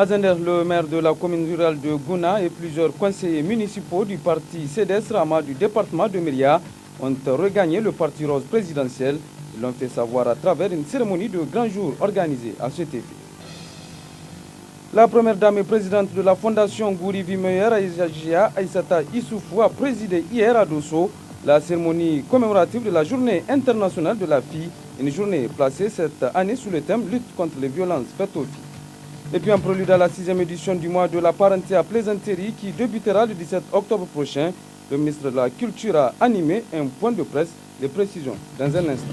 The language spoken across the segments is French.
À Zender, le maire de la commune rurale de Gouna et plusieurs conseillers municipaux du parti CDS Rama du département de Myria ont regagné le parti rose présidentiel. Ils l'ont fait savoir à travers une cérémonie de grand jour organisée à cet effet. La première dame et présidente de la fondation Gouri Vimeyer, Aïssata Issoufou, a présidé hier à Dosso la cérémonie commémorative de la journée internationale de la fille, une journée placée cette année sous le thème lutte contre les violences faites aux filles. Et puis en prélude à la 6e édition du mois de la parenté à Plaisanterie qui débutera le 17 octobre prochain, le ministre de la Culture a animé un point de presse. Les précisions dans un instant.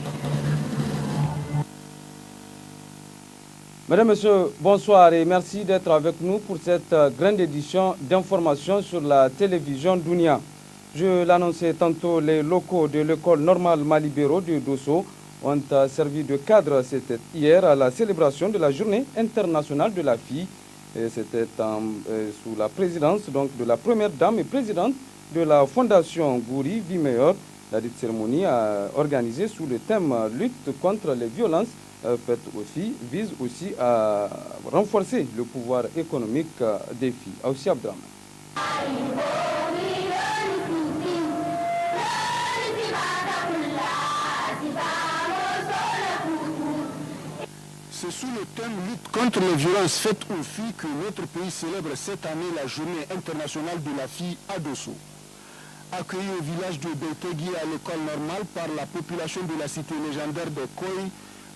Mesdames, Messieurs, bonsoir et merci d'être avec nous pour cette grande édition d'information sur la télévision Dounia. Je l'annonçais tantôt, les locaux de l'école normale Malibéro de Dosso ont servi de cadre. C'était hier à la célébration de la journée internationale de la fille. C'était sous la présidence donc, de la première dame et présidente de la fondation Gouri Vimeyer. La dite cérémonie organisée sous le thème lutte contre les violences faites aux filles vise aussi à renforcer le pouvoir économique des filles. Aussi Abdraman. C'est sous le thème lutte contre les violences faites aux filles que notre pays célèbre cette année la journée internationale de la fille à Dosso. Accueilli au village de Beitegui à l'école normale par la population de la cité légendaire de Koy,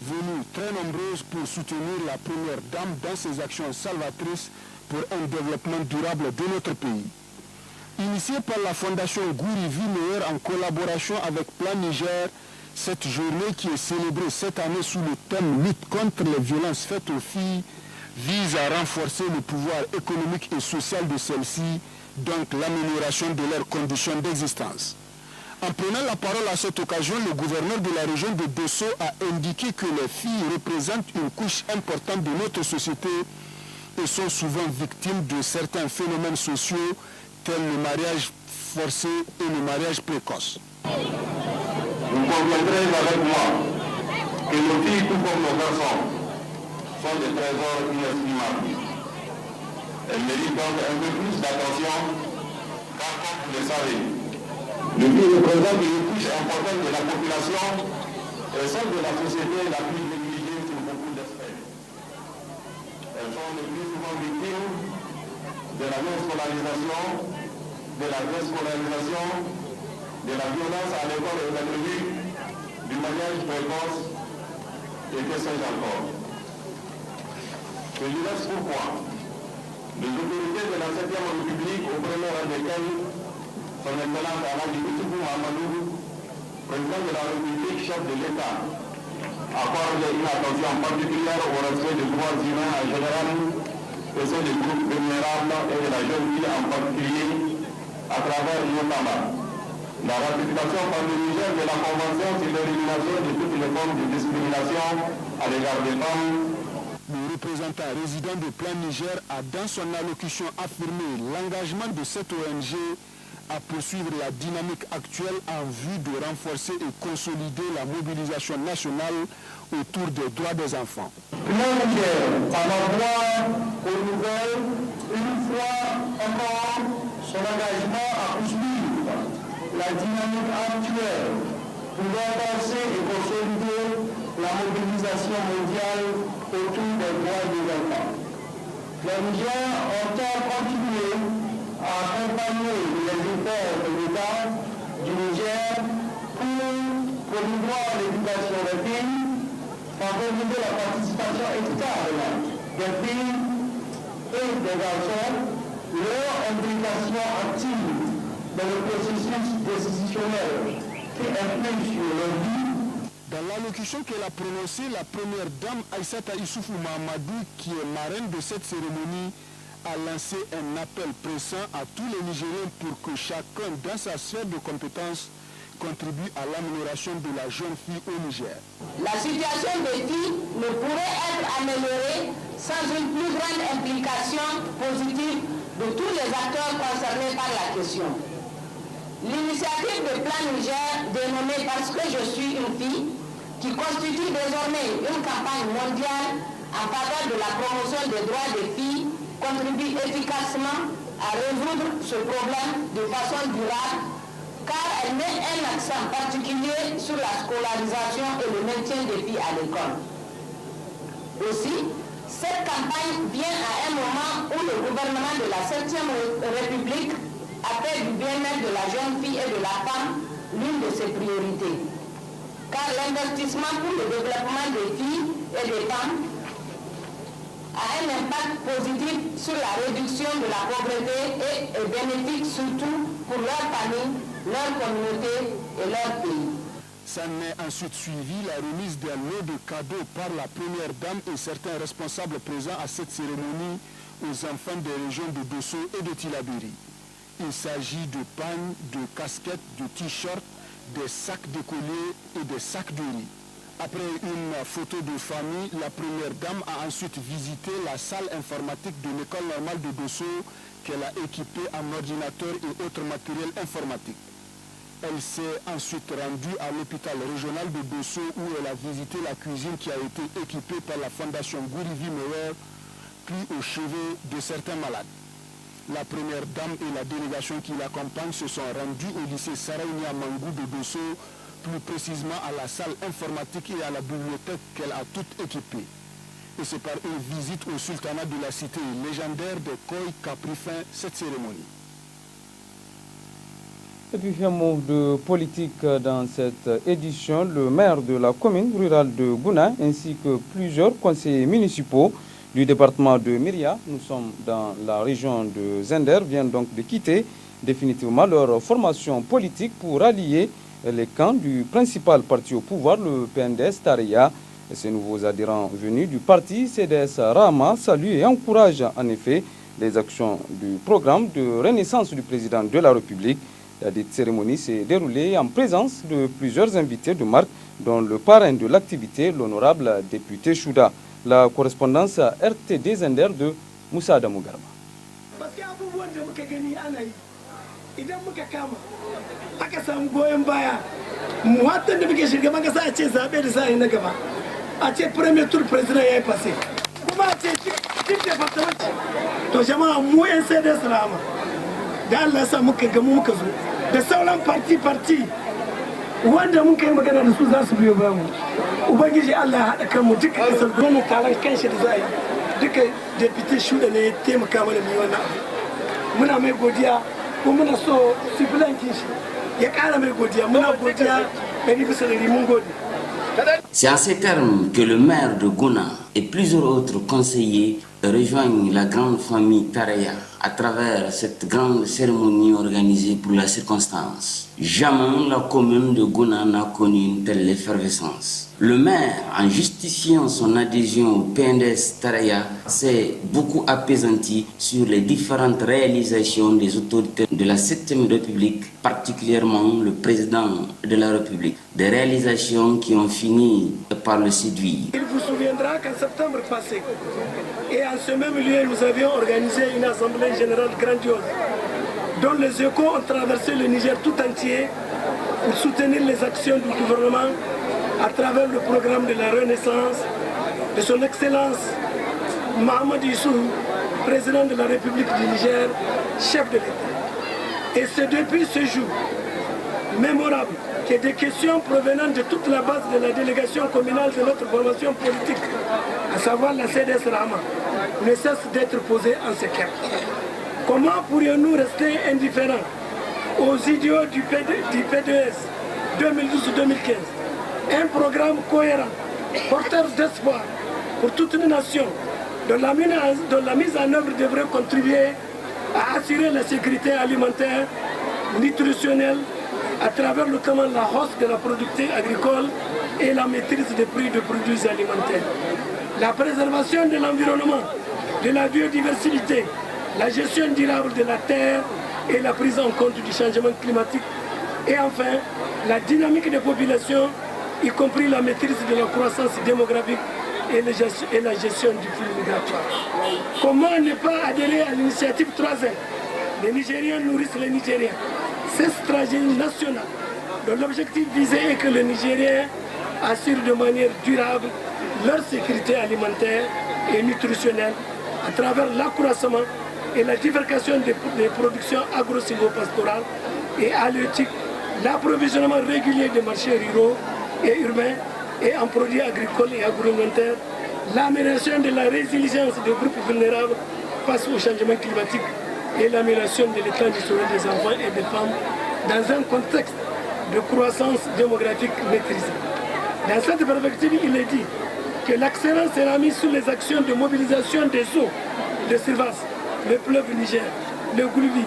venue très nombreuse pour soutenir la première dame dans ses actions salvatrices pour un développement durable de notre pays. Initiée par la fondation Gouri Vimeyer en collaboration avec Plan Niger, cette journée qui est célébrée cette année sous le thème lutte contre les violences faites aux filles vise à renforcer le pouvoir économique et social de celles-ci, donc l'amélioration de leurs conditions d'existence. En prenant la parole à cette occasion, le gouverneur de la région de Dosso a indiqué que les filles représentent une couche importante de notre société et sont souvent victimes de certains phénomènes sociaux tels le mariage forcé et le mariage précoce. Vous conviendrez avec moi que nos filles, tout comme nos garçons, sont des trésors inestimables. Elles méritent donc un peu plus d'attention, car comme vous le savez, les filles représentent une couche importante de la population et sont de la société la plus négligée sur beaucoup d'aspects. Elles sont les plus souvent victimes de la non-scolarisation, de la déscolarisation, de la violence à l'école et dans le but, du mariage précoce et que sais-je encore. Je vous laisse pourquoi les autorités de la 7e République, au premier rang desquelles son Excellence Alhaji Issoufou Mahamadou, président de la République, chef de l'État, accorde une attention particulière au respect des droits humains en général et ceux des groupes vulnérables et de la jeune fille en particulier, à travers notamment la ratification par le Niger de la Convention sur l'élimination de toutes les formes de discrimination à l'égard des femmes. Le représentant résident de Plan Niger a dans son allocution affirmé l'engagement de cette ONG à poursuivre la dynamique actuelle en vue de renforcer et consolider la mobilisation nationale autour des droits des enfants. Plan Niger, en envoie aux nouvelles, une fois encore, son engagement à poursuivre la dynamique actuelle pour renforcer et consolider la mobilisation mondiale autour des droits des enfants. Le Niger entend continuer à accompagner les efforts de l'État du Niger pour promouvoir l'éducation des filles, favoriser la participation équitable des filles et des garçons, leur implication active dans le processus décisionnel qui influe sur leur vie. Dans l'allocution qu'elle a prononcée, la première dame Aïssata Issoufou Mahamadou, qui est marraine de cette cérémonie, a lancé un appel pressant à tous les Nigériens pour que chacun, dans sa sphère de compétences, contribue à l'amélioration de la jeune fille au Niger. La situation des filles ne pourrait être améliorée sans une plus grande implication positive de tous les acteurs concernés par la question. L'initiative de Plan Niger, dénommée Parce que je suis une fille, qui constitue désormais une campagne mondiale en faveur de la promotion des droits des filles, contribue efficacement à résoudre ce problème de façon durable, car elle met un accent particulier sur la scolarisation et le maintien des filles à l'école. Aussi, cette campagne vient à un moment où le gouvernement de la 7e République a fait du bien-être de la jeune fille et de la femme l'une de ses priorités. Car l'investissement pour le développement des filles et des femmes a un impact positif sur la réduction de la pauvreté et est bénéfique surtout pour leur famille, leur communauté et leur pays. S'en est ensuite suivi la remise d'un lot de cadeaux par la première dame et certains responsables présents à cette cérémonie aux enfants des régions de Dosso et de Tillabéri. Il s'agit de pagnes, de casquettes, de t-shirts, des sacs de collier et des sacs de riz. Après une photo de famille, la première dame a ensuite visité la salle informatique de l'école normale de Dosso qu'elle a équipée en ordinateur et autres matériels informatiques. Elle s'est ensuite rendue à l'hôpital régional de Dosso où elle a visité la cuisine qui a été équipée par la fondation Gourivi Mewer, pris au chevet de certains malades. La première dame et la délégation qui l'accompagne se sont rendus au lycée Saraounia Mangou de Dosso, plus précisément à la salle informatique et à la bibliothèque qu'elle a toute équipée. Et c'est par une visite au sultanat de la cité légendaire de Koy qu'a pris fin cette cérémonie. Et puis un mot de politique dans cette édition. Le maire de la commune rurale de Gouna ainsi que plusieurs conseillers municipaux du département de Myria, nous sommes dans la région de Zender, viennent donc de quitter définitivement leur formation politique pour allier les camps du principal parti au pouvoir, le PNDS Tareya. Et ces nouveaux adhérents venus du parti CDS Rama saluent et encouragent en effet les actions du programme de renaissance du président de la République. La dite cérémonie s'est déroulée en présence de plusieurs invités de marque, dont le parrain de l'activité, l'honorable député Chouda. La correspondance à RTD Zender de Moussa Adamou Garba. Parce que abubuwan da muka gani ana yi idan muka kama aka samu goyon baya mu watan da muke shugaban kasa a ce zabe da za yi na gaba a ce premier tour president ya yi passé kuma a ce duk department to jama'a mu yan sai da salama da Allah ya sa muka gamu muka zo da sauran parti wanda mun kai magana da su za su biyo bayan mu ubangiji Allah ya haɗa kanmu duka kasar wannan taron kanshi da za a yi duka deputy shuda ne ya taimaka mana mai wannan abu muna mai godiya ko muna so sifilankin shi ya ƙara mai godiya muna godiya 100% mun gode. C'est à ces termes que le maire de Gouna et plusieurs autres conseillers rejoignent la grande famille Tareya à travers cette grande cérémonie organisée pour la circonstance. Jamais la commune de Gouna n'a connu une telle effervescence. Le maire, en justifiant son adhésion au PNDS Tareya, s'est beaucoup apaisanti sur les différentes réalisations des autorités de la 7e République, particulièrement le président de la République. Des réalisations qui ont fini par le séduire. Il vous souviendra qu'en septembre passé, et en ce même lieu, nous avions organisé une assemblée générale grandiose, dont les échos ont traversé le Niger tout entier pour soutenir les actions du gouvernement à travers le programme de la Renaissance de son Excellence Mohamed Issou, président de la République du Niger, chef de l'État. Et c'est depuis ce jour mémorable que des questions provenant de toute la base de la délégation communale de notre formation politique, à savoir la CDS Rama, ne cessent d'être posées en ces termes. Comment pourrions-nous rester indifférents aux idéaux du PDS 2012-2015? Un programme cohérent, porteur d'espoir pour toute une nation, dont la mise en œuvre devrait contribuer à assurer la sécurité alimentaire, nutritionnelle, à travers notamment la hausse de la productivité agricole et la maîtrise des prix de produits alimentaires. La préservation de l'environnement, de la biodiversité, la gestion durable de la terre et la prise en compte du changement climatique. Et enfin, la dynamique des populations, y compris la maîtrise de la croissance démographique et la gestion du flux migratoire. Comment ne pas adhérer à l'initiative 3N? Les Nigériens nourrissent les Nigériens. Cette stratégie nationale, dont l'objectif visé est que les Nigériens assurent de manière durable leur sécurité alimentaire et nutritionnelle à travers l'accroissement et la diversification des productions agro-silvopastorales et halieutiques, l'approvisionnement régulier des marchés ruraux et urbains et en produits agricoles et agroalimentaires, l'amélioration de la résilience des groupes vulnérables face au changement climatique et l'amélioration de l'état naturel des enfants et des femmes dans un contexte de croissance démographique maîtrisée. Dans cette perspective, il est dit que l'accent sera mis sur les actions de mobilisation des eaux de Sirvas, le fleuve Niger, le Gouloubi,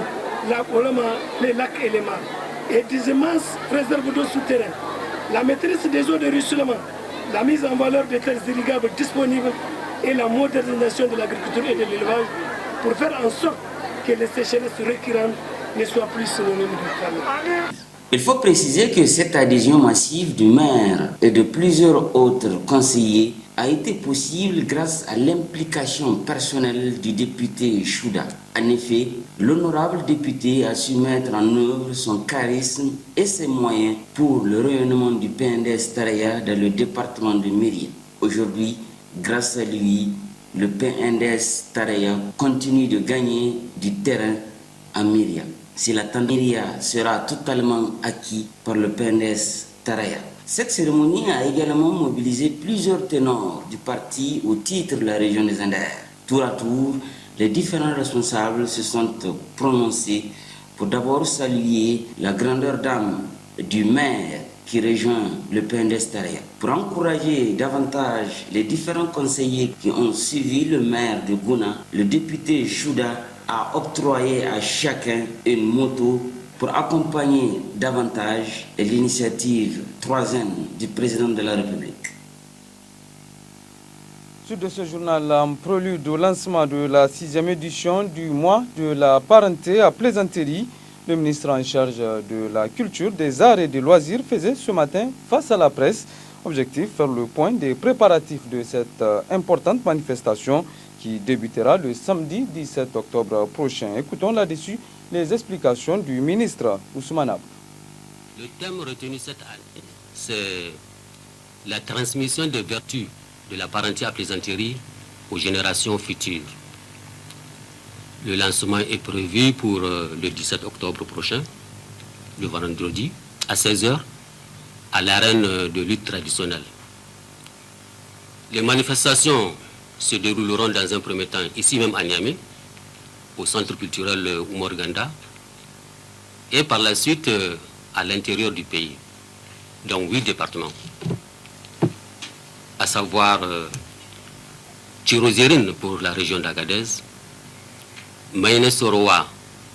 la Oloma, les lacs et les mares, et des immenses réserves d'eau souterraines, la maîtrise des eaux de ruissellement, la mise en valeur des terres irrigables disponibles et la modernisation de l'agriculture et de l'élevage pour faire en sorte que les sécheresses récurrentes ne soient plus synonymes de famine. Il faut préciser que cette adhésion massive du maire et de plusieurs autres conseillers a été possible grâce à l'implication personnelle du député Chouda. En effet, l'honorable député a su mettre en œuvre son charisme et ses moyens pour le rayonnement du PNDS Taraya dans le département de Myria. Aujourd'hui, grâce à lui, le PNDS Taraya continue de gagner du terrain à Myria. Si la Myria sera totalement acquis par le PNDS Taraya. Cette cérémonie a également mobilisé plusieurs ténors du parti au titre de la région des Anders. Tour à tour, les différents responsables se sont prononcés pour d'abord saluer la grandeur d'âme du maire qui rejoint le PNDS Taraya. Pour encourager davantage les différents conseillers qui ont suivi le maire de Gouna, le député Chouda a octroyé à chacun une moto pour accompagner davantage l'initiative 3N du président de la République. Suite de ce journal, en prélude au lancement de la 6e édition du mois de la parenté à Plaisanterie, le ministre en charge de la culture, des arts et des loisirs faisait ce matin face à la presse. Objectif, faire le point des préparatifs de cette importante manifestation qui débutera le samedi 17 octobre prochain. Écoutons là-dessus les explications du ministre Ousmane Abou. Le thème retenu cette année, c'est la transmission des vertus de la parenté à plaisanterie aux générations futures. Le lancement est prévu pour le 17 octobre prochain, le vendredi, à 16h, à l'arène de lutte traditionnelle. Les manifestations se dérouleront dans un premier temps ici même à Niamey, au centre culturel Oumorganda, et par la suite à l'intérieur du pays, dans 8 départements, à savoir Tirozérine pour la région d'Agadez, Maïné-Soroa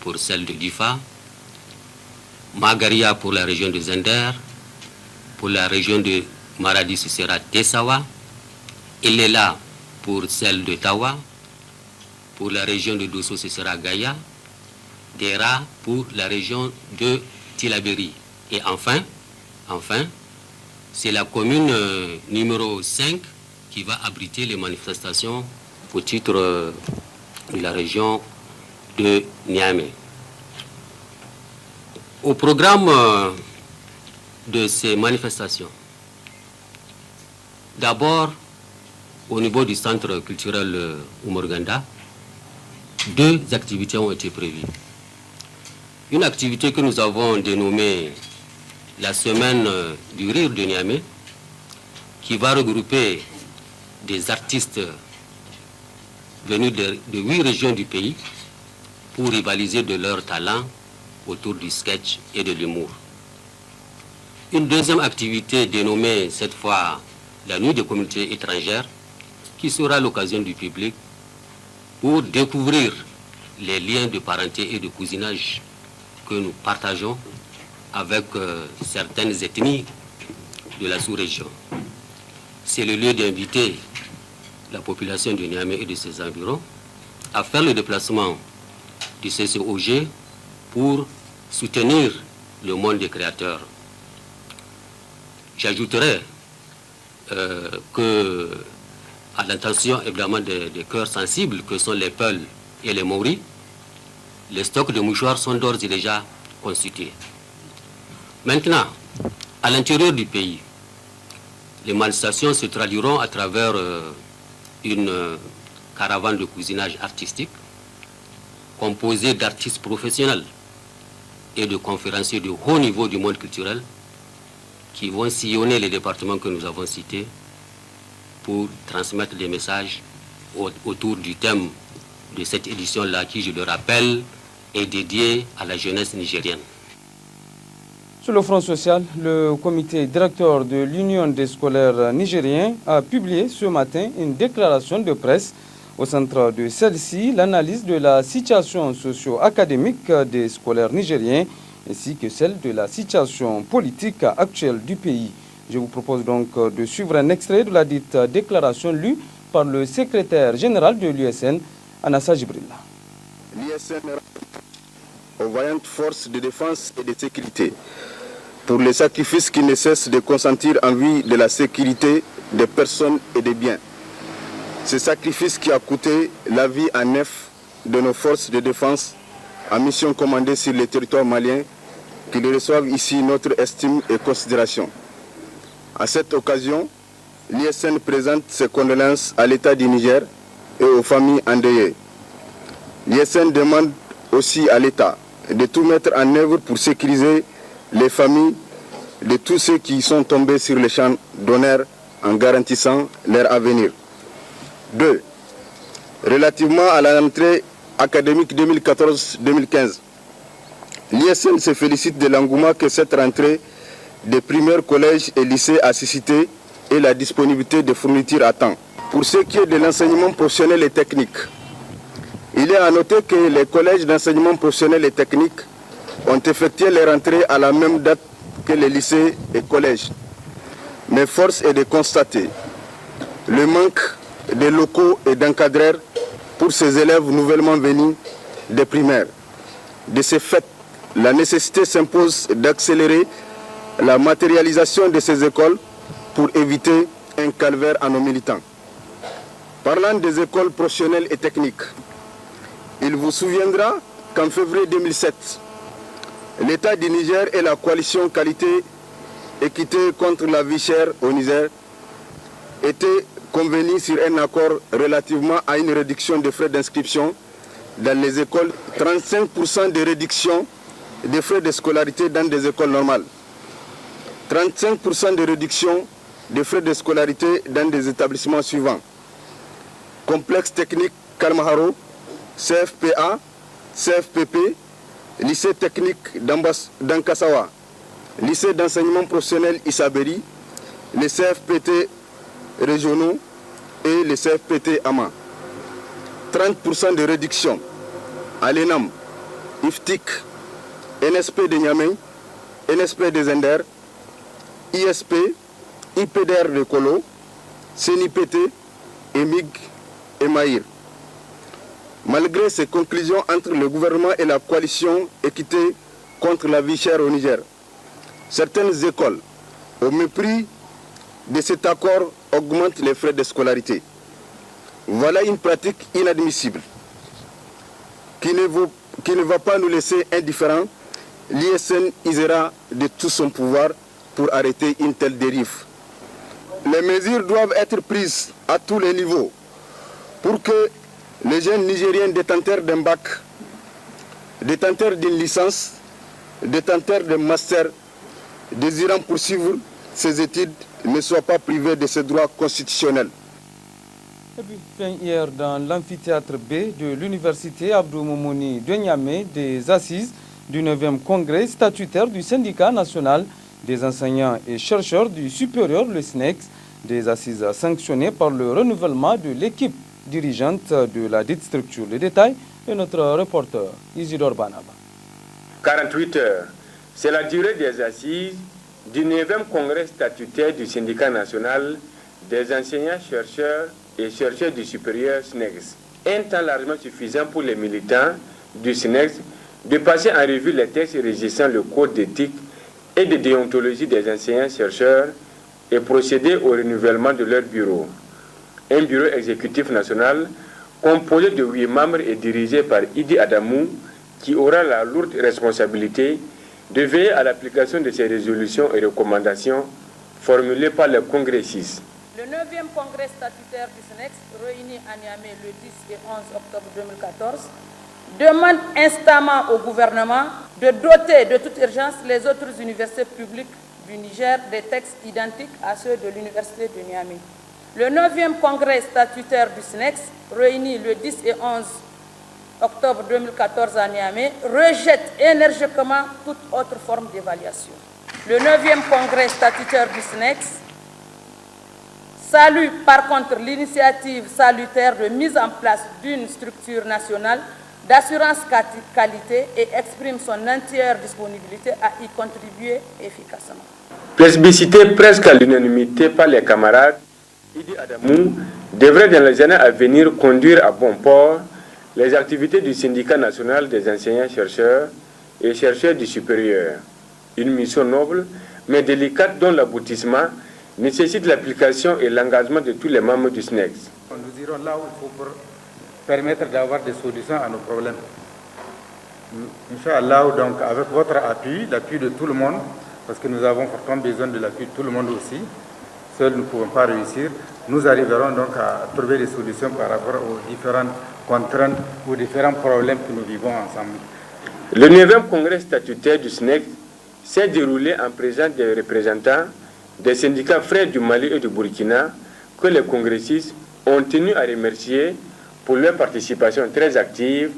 pour celle de Difa, Magaria pour la région de Zender, pour la région de Maradi ce sera Tessawa, Ilela pour celle de Tawa, pour la région de Dosso ce sera Gaïa, Dera pour la région de Tilaberi. Et enfin, c'est la commune numéro 5 qui va abriter les manifestations au titre de la région de Niamey. Au programme de ces manifestations, d'abord, au niveau du centre culturel Oumorganda, 2 activités ont été prévues. Une activité que nous avons dénommée la semaine du rire de Niamey, qui va regrouper des artistes venus de 8 régions du pays pour rivaliser de leur talent autour du sketch et de l'humour. Une deuxième activité dénommée cette fois la nuit des communautés étrangères, qui sera l'occasion du public pour découvrir les liens de parenté et de cousinage que nous partageons avec certaines ethnies de la sous-région. C'est le lieu d'inviter la population de Niamey et de ses environs à faire le déplacement du CCOG pour soutenir le monde des créateurs. J'ajouterai que, à l'intention évidemment des cœurs sensibles que sont les Peuls et les Maoris, les stocks de mouchoirs sont d'ores et déjà constitués. Maintenant, à l'intérieur du pays, les manifestations se traduiront à travers une caravane de cousinage artistique composée d'artistes professionnels et de conférenciers de haut niveau du monde culturel qui vont sillonner les départements que nous avons cités pour transmettre des messages autour du thème de cette édition-là qui, je le rappelle, est dédiée à la jeunesse nigérienne. Sur le front social, le comité directeur de l'Union des scolaires nigériens a publié ce matin une déclaration de presse. Au centre de celle-ci, l'analyse de la situation socio-académique des scolaires nigériens ainsi que celle de la situation politique actuelle du pays. Je vous propose donc de suivre un extrait de la dite déclaration lue par le secrétaire général de l'USN, Anassa Jibrilla. L'USN aux vaillantes forces de défense et de sécurité pour les sacrifices qui ne cessent de consentir en vue de la sécurité des personnes et des biens. Ce sacrifice qui a coûté la vie à 9 de nos forces de défense en mission commandée sur le territoire malien, qui reçoivent ici notre estime et considération. À cette occasion, l'ISN présente ses condoléances à l'État du Niger et aux familles endeuillées. L'ISN demande aussi à l'État de tout mettre en œuvre pour sécuriser les familles de tous ceux qui sont tombés sur le champ d'honneur en garantissant leur avenir. 2. Relativement à la rentrée académique 2014-2015, l'ISN se félicite de l'engouement que cette rentrée des primaires, collèges et lycées a suscité et la disponibilité de fournitures à temps. Pour ce qui est de l'enseignement professionnel et technique, il est à noter que les collèges d'enseignement professionnel et technique ont effectué les rentrées à la même date que les lycées et collèges. Mais force est de constater le manque de locaux et d'encadreurs pour ces élèves nouvellement venus des primaires. De ce fait, la nécessité s'impose d'accélérer la matérialisation de ces écoles pour éviter un calvaire à nos militants. Parlant des écoles professionnelles et techniques, il vous souviendra qu'en février 2007, l'État du Niger et la coalition qualité-équité contre la vie chère au Niger étaient convenus sur un accord relativement à une réduction des frais d'inscription dans les écoles, 35% de réduction des frais de scolarité dans des écoles normales, 35% de réduction des frais de scolarité dans des établissements suivants: complexe technique Kalmaharo, CFPA, CFPP, lycée technique d'Ankassawa, lycée d'enseignement professionnel Isaberi, les CFPT régionaux et les CFPT AMA. 30% de réduction à l'ENAM, IFTIC, NSP de Niamey, NSP de Zender, ISP, IPDR de Kolo, CNIPT, EMIG et Maïr. Malgré ces conclusions entre le gouvernement et la coalition équité contre la vie chère au Niger, certaines écoles, au mépris de cet accord, augmentent les frais de scolarité. Voilà une pratique inadmissible qui ne va pas nous laisser indifférents. L'ISN usera de tout son pouvoir pour arrêter une telle dérive. Les mesures doivent être prises à tous les niveaux pour que les jeunes Nigériens détenteurs d'un bac, détenteurs d'une licence, détenteurs d'un master, désirant poursuivre ses études, ne soient pas privés de ces droits constitutionnels. Et puis, fin hier, dans l'amphithéâtre B de l'université Abdou Moumouni de Niamey, des assises du 9e congrès statutaire du syndicat national des enseignants et chercheurs du supérieur, le SNEX, des assises sanctionnées par le renouvellement de l'équipe dirigeante de la dite structure. Le détail est notre reporter Isidore Banaba. 48 heures, c'est la durée des assises du 9e congrès statutaire du syndicat national des enseignants, chercheurs et chercheurs du supérieur SNEX. Un temps largement suffisant pour les militants du SNEX de passer en revue les textes régissant le code d'éthique et de déontologie des enseignants-chercheurs et procéder au renouvellement de leur bureau. Un bureau exécutif national composé de 8 membres et dirigé par Idi Adamou, qui aura la lourde responsabilité de veiller à l'application de ces résolutions et recommandations formulées par les congressistes. Le 9e congrès statutaire du SNEX, réuni à Niamey le 10 et 11 octobre 2014, demande instamment au gouvernement de doter de toute urgence les autres universités publiques du Niger des textes identiques à ceux de l'université de Niamey. Le 9e congrès statutaire du SNEX, réuni le 10 et 11 octobre 2014 à Niamey, rejette énergiquement toute autre forme d'évaluation. Le 9e congrès statutaire du SNEX salue par contre l'initiative salutaire de mise en place d'une structure nationale d'assurance qualité et exprime son entière disponibilité à y contribuer efficacement. Plébiscité presque à l'unanimité par les camarades, Idi Adamou devrait dans les années à venir conduire à bon port les activités du syndicat national des enseignants-chercheurs et chercheurs du supérieur. Une mission noble mais délicate dont l'aboutissement nécessite l'application et l'engagement de tous les membres du SNEX. Nous irons là où il faut pour permettre d'avoir des solutions à nos problèmes. Inch'Allah, donc avec votre appui, l'appui de tout le monde, parce que nous avons fortement besoin de l'appui de tout le monde aussi, seuls nous ne pouvons pas réussir, nous arriverons donc à trouver des solutions par rapport aux différentes contraintes ou différents problèmes que nous vivons ensemble. Le 9e congrès statutaire du SNEX s'est déroulé en présence des représentants des syndicats frères du Mali et du Burkina que les congressistes ont tenu à remercier pour leur participation très active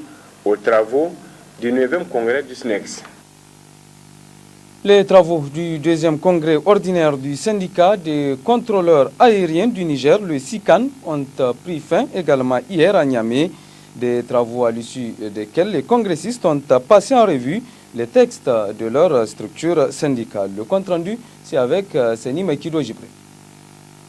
aux travaux du 9e congrès du SNEX. Les travaux du 2e congrès ordinaire du syndicat des contrôleurs aériens du Niger, le SICAN, ont pris fin également hier à Niamey. Des travaux à l'issue desquels les congressistes ont passé en revue les textes de leur structure syndicale. Le compte-rendu, c'est avec Seni Makido Jibré.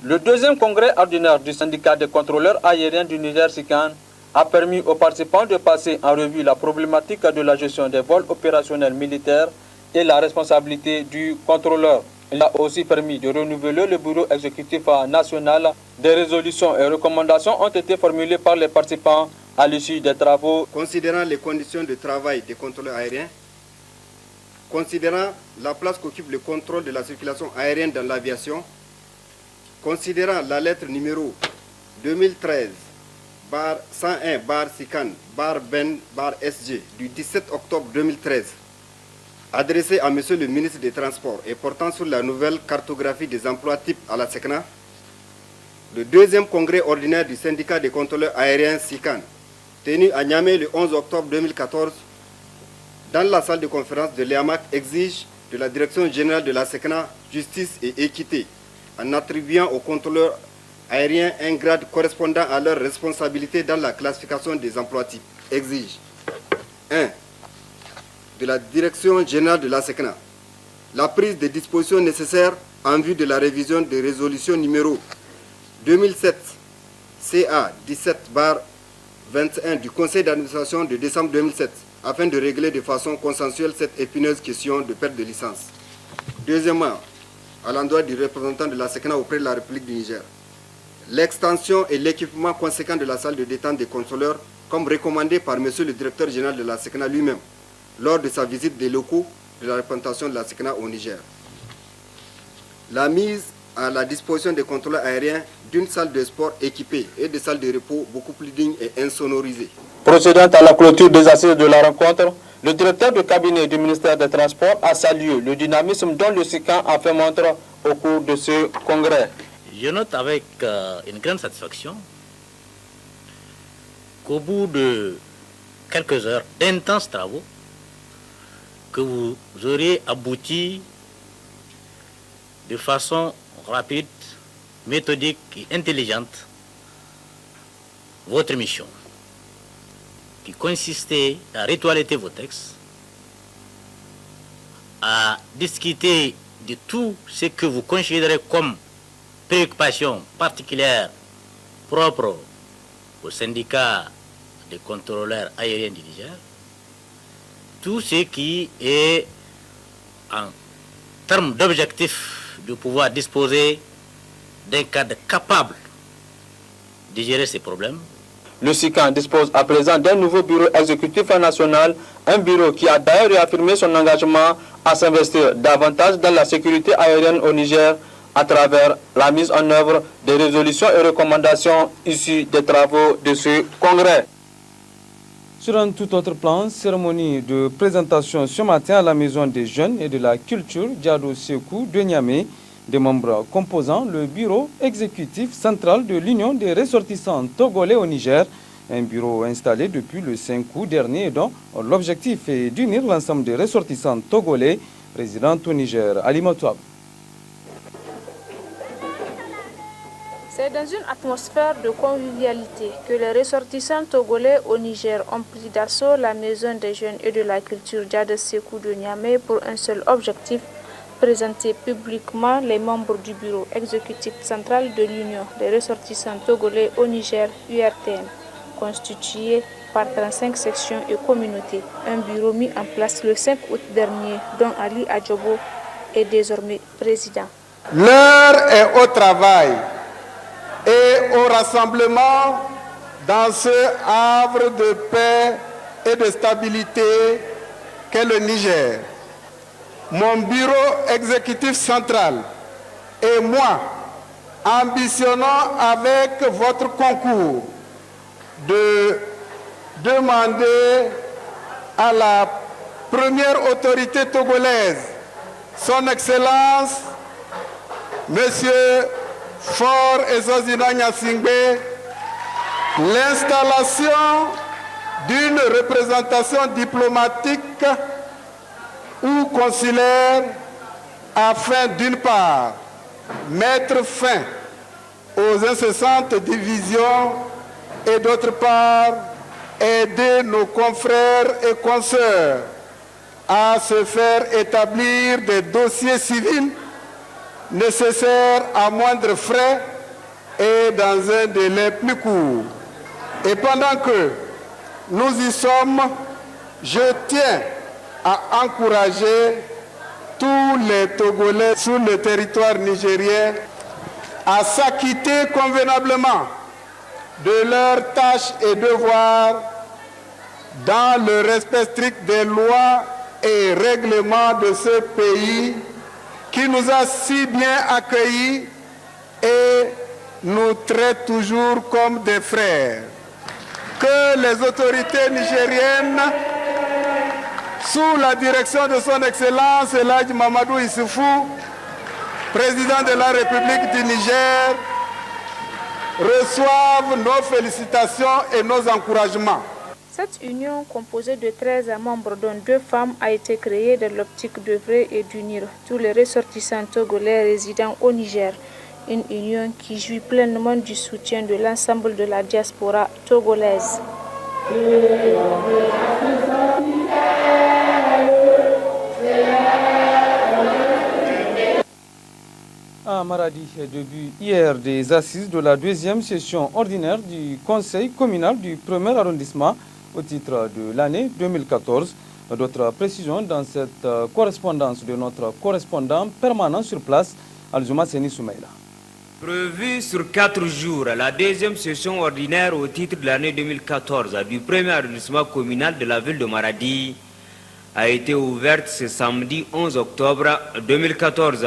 Le 2e congrès ordinaire du syndicat des contrôleurs aériens du Niger SICAN a permis aux participants de passer en revue la problématique de la gestion des vols opérationnels militaires et la responsabilité du contrôleur. Il a aussi permis de renouveler le bureau exécutif national. Des résolutions et recommandations ont été formulées par les participants à l'issue des travaux. Considérant les conditions de travail des contrôleurs aériens, considérant la place qu'occupe le contrôle de la circulation aérienne dans l'aviation, considérant la lettre numéro 2013-101-SICAN-BEN-SG du 17 octobre 2013, adressée à Monsieur le ministre des Transports et portant sur la nouvelle cartographie des emplois types à la SECNA, le 2e congrès ordinaire du syndicat des contrôleurs aériens SICAN, tenu à Niamey le 11 octobre 2014, dans la salle de conférence de l'EAMAC, exige de la Direction générale de la SECNA justice et équité, en attribuant aux contrôleurs aériens un grade correspondant à leur responsabilité dans la classification des emplois types. Exige 1. De la Direction générale de la SECNA la prise des dispositions nécessaires en vue de la révision des résolutions numéro 2007 CA 17/21 du Conseil d'administration de décembre 2007 afin de régler de façon consensuelle cette épineuse question de perte de licence. Deuxièmement, à l'endroit du représentant de la SECNA auprès de la République du Niger, l'extension et l'équipement conséquent de la salle de détente des contrôleurs comme recommandé par M. le directeur général de la SECNA lui-même lors de sa visite des locaux de la représentation de la SECNA au Niger. La mise à la disposition des contrôleurs aériens d'une salle de sport équipée et de salles de repos beaucoup plus dignes et insonorisées. Procédant à la clôture des assises de la rencontre, le directeur de cabinet du ministère des Transports a salué le dynamisme dont le SICAN a fait montre au cours de ce congrès. Je note avec une grande satisfaction qu'au bout de quelques heures d'intenses travaux, que vous auriez abouti de façon rapide, méthodique et intelligente votre mission, qui consistait à retoiletter vos textes, à discuter de tout ce que vous considérez comme préoccupation particulière propre au syndicat des contrôleurs aériens du Niger, tout ce qui est en termes d'objectif de pouvoir disposer d'un cadre capable de gérer ces problèmes. Le SICAN dispose à présent d'un nouveau bureau exécutif national, un bureau qui a d'ailleurs réaffirmé son engagement à s'investir davantage dans la sécurité aérienne au Niger à travers la mise en œuvre des résolutions et recommandations issues des travaux de ce congrès. Sur un tout autre plan, cérémonie de présentation ce matin à la Maison des Jeunes et de la Culture Diado Sekou de Niamey, des membres composant le bureau exécutif central de l'Union des ressortissants togolais au Niger, un bureau installé depuis le 5 août dernier dont l'objectif est d'unir l'ensemble des ressortissants togolais résidant au Niger. Ali Matouab. C'est dans une atmosphère de convivialité que les ressortissants togolais au Niger ont pris d'assaut la Maison des Jeunes et de la Culture Diado Sekou de Niamey pour un seul objectif, présenter publiquement les membres du bureau exécutif central de l'Union des ressortissants togolais au Niger, URTN, constitué par 35 sections et communautés. Un bureau mis en place le 5 août dernier, dont Ali Adjobo est désormais président. L'heure est au travail et au rassemblement dans ce havre de paix et de stabilité qu'est le Niger. Mon bureau exécutif central et moi ambitionnons avec votre concours de demander à la première autorité togolaise, son Excellence, Monsieur Faure Ezozina Gnassingbé, l'installation d'une représentation diplomatique ou consulaire afin d'une part mettre fin aux incessantes divisions et d'autre part aider nos confrères et consoeurs à se faire établir des dossiers civils nécessaires à moindre frais et dans un délai plus court. Et pendant que nous y sommes, je tiens à encourager tous les Togolais sur le territoire nigérien à s'acquitter convenablement de leurs tâches et devoirs dans le respect strict des lois et règlements de ce pays qui nous a si bien accueillis et nous traite toujours comme des frères. Que les autorités nigériennes, sous la direction de son Excellence Elhadji Mamadou Issoufou, président de la République du Niger, reçoivent nos félicitations et nos encouragements. Cette union, composée de 13 membres dont 2 femmes, a été créée dans l'optique d'œuvrer et d'unir tous les ressortissants togolais résidant au Niger. Une union qui jouit pleinement du soutien de l'ensemble de la diaspora togolaise. À Maradi, début hier des assises de la 2e session ordinaire du Conseil communal du 1er arrondissement au titre de l'année 2014. D'autres précisions dans cette correspondance de notre correspondant permanent sur place, Alzouma Seni Soumaïla. Prévue sur 4 jours, la 2e session ordinaire au titre de l'année 2014 du 1er arrondissement communal de la ville de Maradi a été ouverte ce samedi 11 octobre 2014.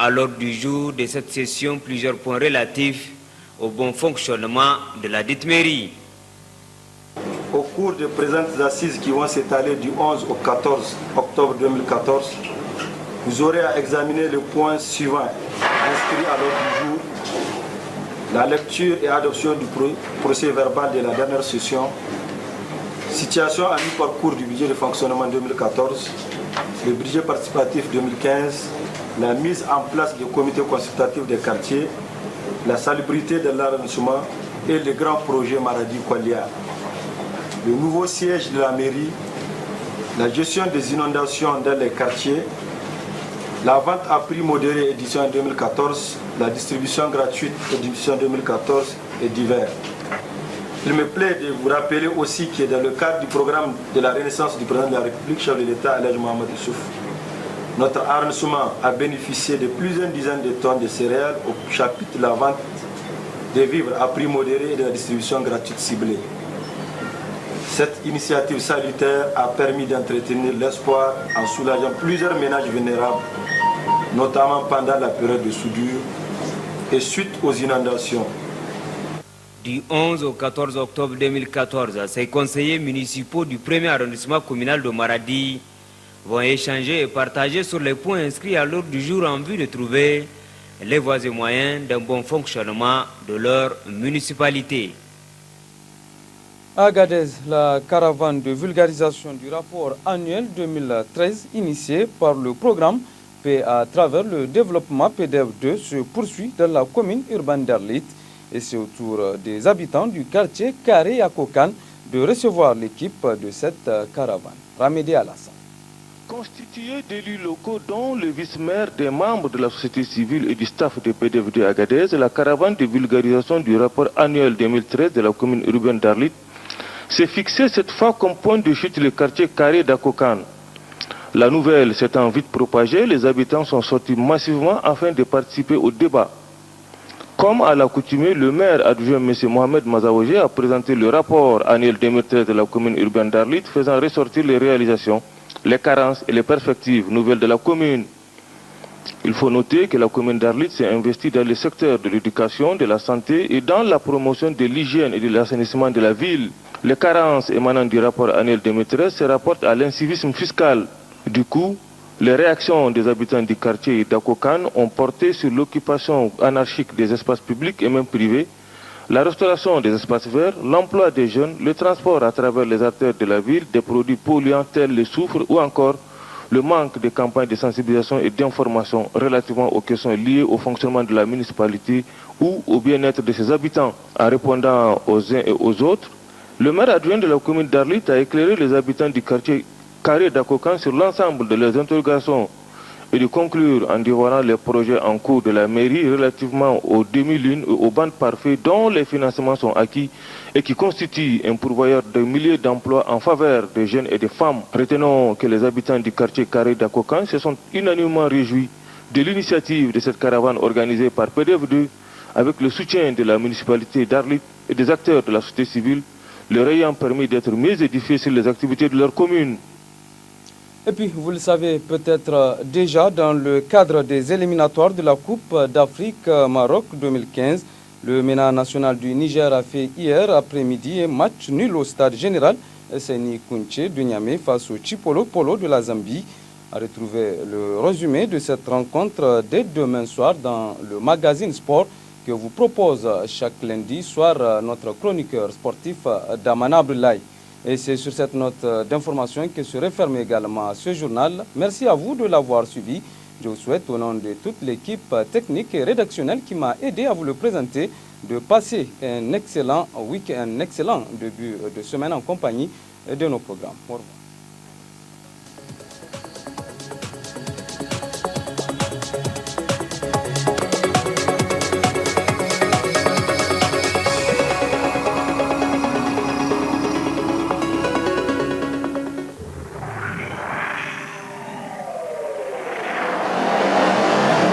À l'ordre du jour de cette session, plusieurs points relatifs au bon fonctionnement de la dite mairie. Au cours des présentes assises qui vont s'étaler du 11 au 14 octobre 2014, vous aurez à examiner le point suivant inscrit à l'ordre du jour: la lecture et adoption du procès verbal de la dernière session, situation à mi-parcours du budget de fonctionnement 2014, le budget participatif 2015, la mise en place du comité consultatif des quartiers, la salubrité de l'arrondissement et le grand projet Maradi-Kwalia. Le nouveau siège de la mairie, la gestion des inondations dans les quartiers, la vente à prix modéré édition 2014, la distribution gratuite édition 2014 et divers. Il me plaît de vous rappeler aussi que dans le cadre du programme de la renaissance du président de la République, chef de l'État, Elhadji Mahamadou Issoufou, notre arrondissement a bénéficié de plusieurs dizaines de tonnes de céréales au chapitre de la vente des vivres à prix modéré et de la distribution gratuite ciblée. Cette initiative salutaire a permis d'entretenir l'espoir en soulageant plusieurs ménages vulnérables notamment pendant la période de soudure et suite aux inondations. Du 11 au 14 octobre 2014, ces conseillers municipaux du 1er arrondissement communal de Maradi vont échanger et partager sur les points inscrits à l'ordre du jour en vue de trouver les voies et moyens d'un bon fonctionnement de leur municipalité. À Agadez, la caravane de vulgarisation du rapport annuel 2013 initié par le programme Paix à travers le développement PDF2 se poursuit dans la commune urbaine d'Arlit et c'est au tour des habitants du quartier Carré à Kokan de recevoir l'équipe de cette caravane. Ramédé Alassane. Constitué d'élus locaux dont le vice-maire, des membres de la société civile et du staff de PDF2 Agadez, la caravane de vulgarisation du rapport annuel 2013 de la commune urbaine d'Arlit s'est fixée cette fois comme point de chute le quartier Carré d'Akokan. La nouvelle s'étant vite propagée, les habitants sont sortis massivement afin de participer au débat. Comme à l'accoutumée, le maire adjoint M. Mohamed Mazaouji a présenté le rapport annuel 2013 de la commune urbaine d'Arlit faisant ressortir les réalisations, les carences et les perspectives nouvelles de la commune. Il faut noter que la commune d'Arlit s'est investie dans les secteurs de l'éducation, de la santé et dans la promotion de l'hygiène et de l'assainissement de la ville. Les carences émanant du rapport annuel 2013 se rapportent à l'incivisme fiscal. Du coup, les réactions des habitants du quartier d'Akokan ont porté sur l'occupation anarchique des espaces publics et même privés, la restauration des espaces verts, l'emploi des jeunes, le transport à travers les artères de la ville, des produits polluants tels le soufre ou encore le manque de campagnes de sensibilisation et d'information relativement aux questions liées au fonctionnement de la municipalité ou au bien-être de ses habitants. En répondant aux uns et aux autres, le maire adjoint de la commune d'Arlit a éclairé les habitants du quartier Carré d'Akokan sur l'ensemble de leurs interrogations et de conclure en dévoilant les projets en cours de la mairie relativement aux demi-lunes et aux bandes parfaits dont les financements sont acquis et qui constituent un pourvoyeur de milliers d'emplois en faveur des jeunes et des femmes. Retenons que les habitants du quartier Carré d'Akokan se sont unanimement réjouis de l'initiative de cette caravane organisée par PDF2 avec le soutien de la municipalité d'Arlit et des acteurs de la société civile, leur ayant permis d'être mieux édifiés sur les activités de leur commune. Et puis, vous le savez peut-être déjà, dans le cadre des éliminatoires de la Coupe d'Afrique Maroc 2015, le MENA national du Niger a fait hier après-midi un match nul au stade général Seni Kounché de Niamey face au Chipolo Polo de la Zambie. À retrouver le résumé de cette rencontre dès demain soir dans le magazine Sport que vous propose chaque lundi soir notre chroniqueur sportif Damana Abdoulaye. Et c'est sur cette note d'information que se referme également ce journal. Merci à vous de l'avoir suivi. Je vous souhaite au nom de toute l'équipe technique et rédactionnelle qui m'a aidé à vous le présenter de passer un excellent week-end, un excellent début de semaine en compagnie de nos programmes. Au revoir.